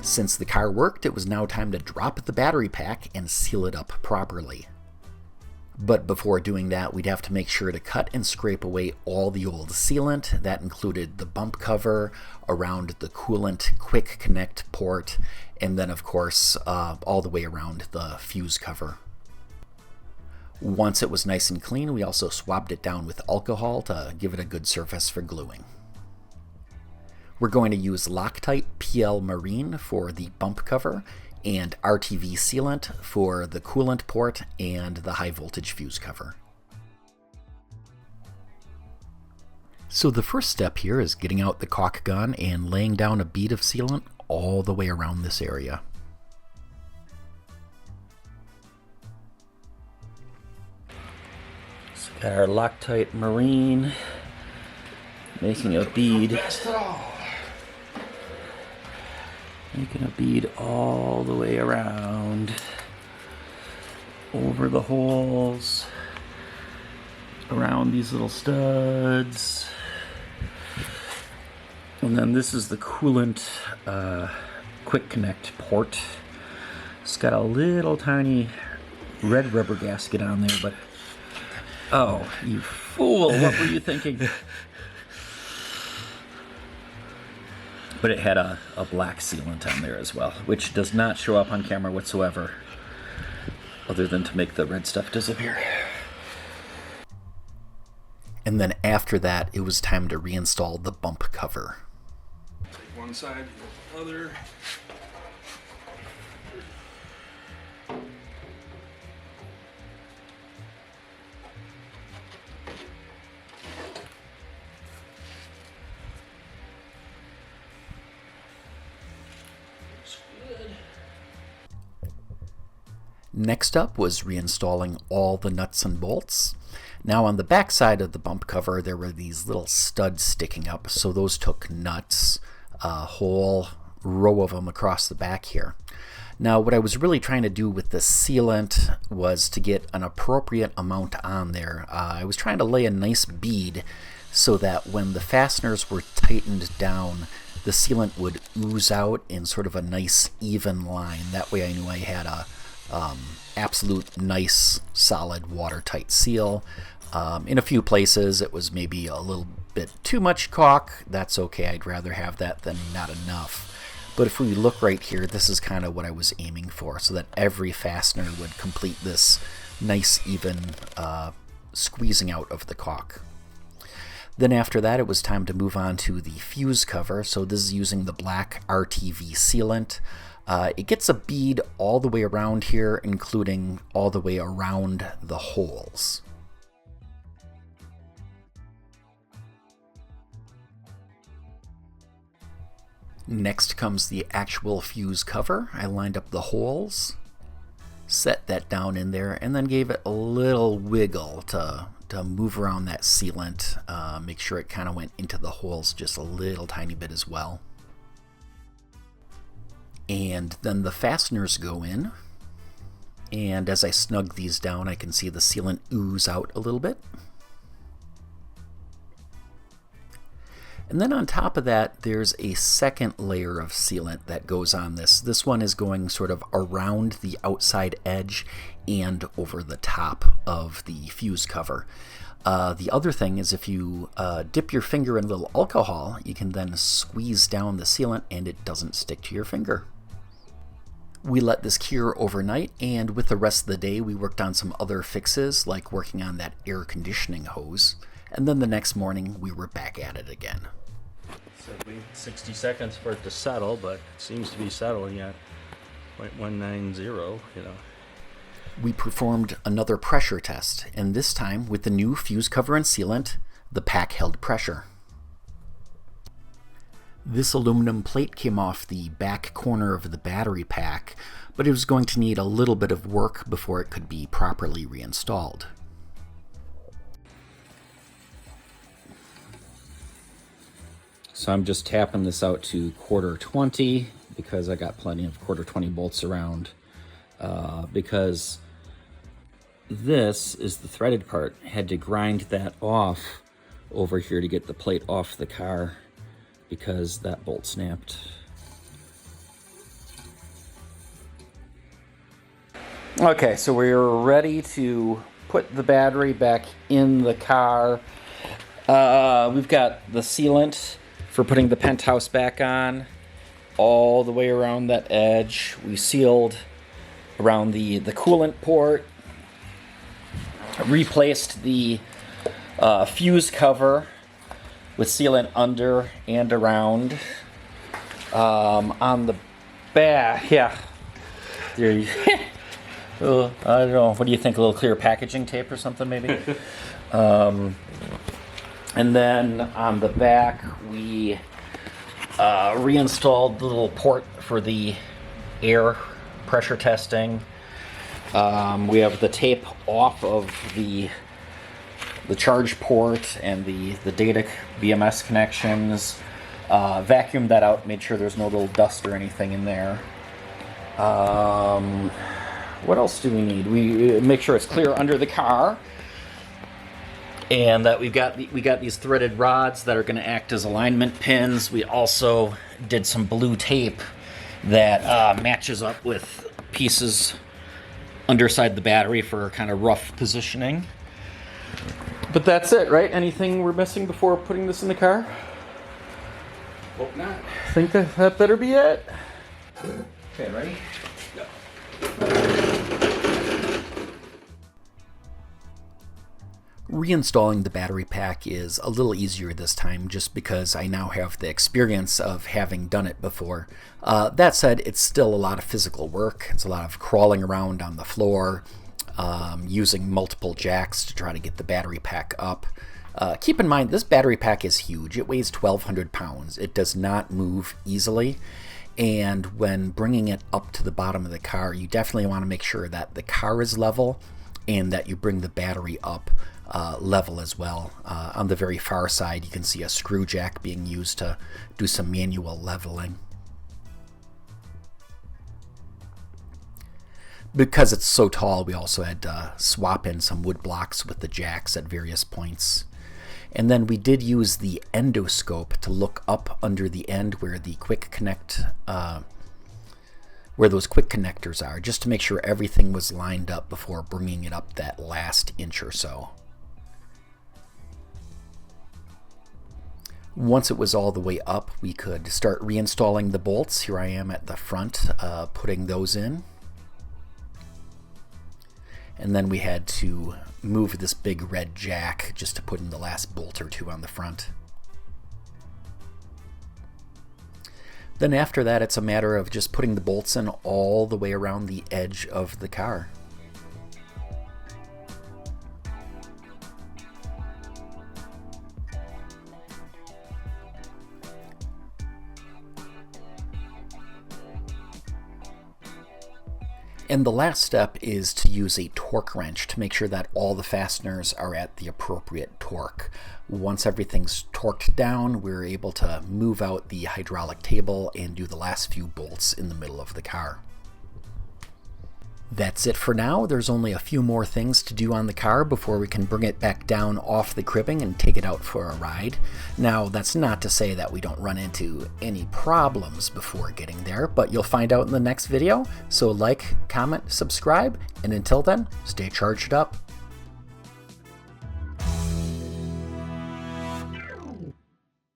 Since the car worked, it was now time to drop the battery pack and seal it up properly. But before doing that, we'd have to make sure to cut and scrape away all the old sealant. That included the bump cover, around the coolant quick connect port, and then of course all the way around the fuse cover. Once it was nice and clean, we also swabbed it down with alcohol to give it a good surface for gluing. We're going to use Loctite PL Marine for the bump cover and RTV sealant for the coolant port and the high voltage fuse cover. So the first step here is getting out the caulk gun and laying down a bead of sealant all the way around this area. So got our Loctite Marine, making a bead. Making a bead all the way around, over the holes, around these little studs. And then this is the coolant quick connect port. It's got a little tiny red rubber gasket on there, but oh, you fool, what were you thinking? But it had a black sealant on there as well, which does not show up on camera whatsoever, other than to make the red stuff disappear. And then after that, it was time to reinstall the bump cover. Take one side, the other. Next up was reinstalling all the nuts and bolts. Now on the back side of the bump cover there were these little studs sticking up, so those took nuts, a whole row of them across the back here. Now what I was really trying to do with the sealant was to get an appropriate amount on there. I was trying to lay a nice bead so that when the fasteners were tightened down, the sealant would ooze out in sort of a nice even line. That way I knew I had a absolute nice solid watertight seal. In a few places it was maybe a little bit too much caulk. That's okay, I'd rather have that than not enough. But if we look right here, this is kind of what I was aiming for, so that every fastener would complete this nice even squeezing out of the caulk. Then after that it was time to move on to the fuse cover. So this is using the black RTV sealant. It gets a bead all the way around here, including all the way around the holes. Next comes the actual fuse cover. I lined up the holes, set that down in there, and then gave it a little wiggle to move around that sealant, make sure it kind of went into the holes just a little tiny bit as well. And then the fasteners go in, and as I snug these down I can see the sealant ooze out a little bit. And then on top of that there's a second layer of sealant that goes on this. This one is going sort of around the outside edge and over the top of the fuse cover. The other thing is if you dip your finger in a little alcohol, you can then squeeze down the sealant and it doesn't stick to your finger. We let this cure overnight, and with the rest of the day we worked on some other fixes, like working on that air conditioning hose, and then the next morning we were back at it again. So we 60 seconds for it to settle, but it seems to be settling at 0.190, you know. We performed another pressure test, and this time with the new fuse cover and sealant, the pack held pressure. This aluminum plate came off the back corner of the battery pack, but it was going to need a little bit of work before it could be properly reinstalled. So I'm just tapping this out to 1/4-20 because I got plenty of 1/4-20 bolts around, because this is the threaded part. I had to grind that off over here to get the plate off the car, because that bolt snapped. Okay, so we're ready to put the battery back in the car. We've got the sealant for putting the penthouse back on all the way around that edge. We sealed around the coolant port, replaced the fuse cover with sealant under and around. On the back, yeah, there you I don't know. What do you think? A little clear packaging tape or something, maybe? And then on the back, we reinstalled the little port for the air pressure testing. We have the tape off of the charge port and the data BMS connections. Vacuumed that out, made sure there's no little dust or anything in there. What else do we need? We make sure it's clear under the car, and that we got these threaded rods that are going to act as alignment pins. We also did some blue tape that matches up with pieces underside the battery for kind of rough positioning. But that's it, right? Anything we're missing before putting this in the car? Hope not. I think that better be it. Okay, ready? Reinstalling the battery pack is a little easier this time just because I now have the experience of having done it before. That said, it's still a lot of physical work. It's a lot of crawling around on the floor, using multiple jacks to try to get the battery pack up. Keep in mind, this battery pack is huge. It weighs 1,200 pounds. It does not move easily. And when bringing it up to the bottom of the car, you definitely want to make sure that the car is level and that you bring the battery up level as well. On the very far side, you can see a screw jack being used to do some manual leveling. Because it's so tall, we also had to swap in some wood blocks with the jacks at various points. And then we did use the endoscope to look up under the end where the quick connect, where those quick connectors are, just to make sure everything was lined up before bringing it up that last inch or so. Once it was all the way up, we could start reinstalling the bolts. Here I am at the front, putting those in. And then we had to move this big red jack just to put in the last bolt or two on the front. Then after that, it's a matter of just putting the bolts in all the way around the edge of the car. And the last step is to use a torque wrench to make sure that all the fasteners are at the appropriate torque. Once everything's torqued down, we're able to move out the hydraulic table and do the last few bolts in the middle of the car. That's it for now. There's only a few more things to do on the car before we can bring it back down off the cribbing and take it out for a ride. Now, that's not to say that we don't run into any problems before getting there, but you'll find out in the next video. So like, comment, subscribe, and until then, stay charged up.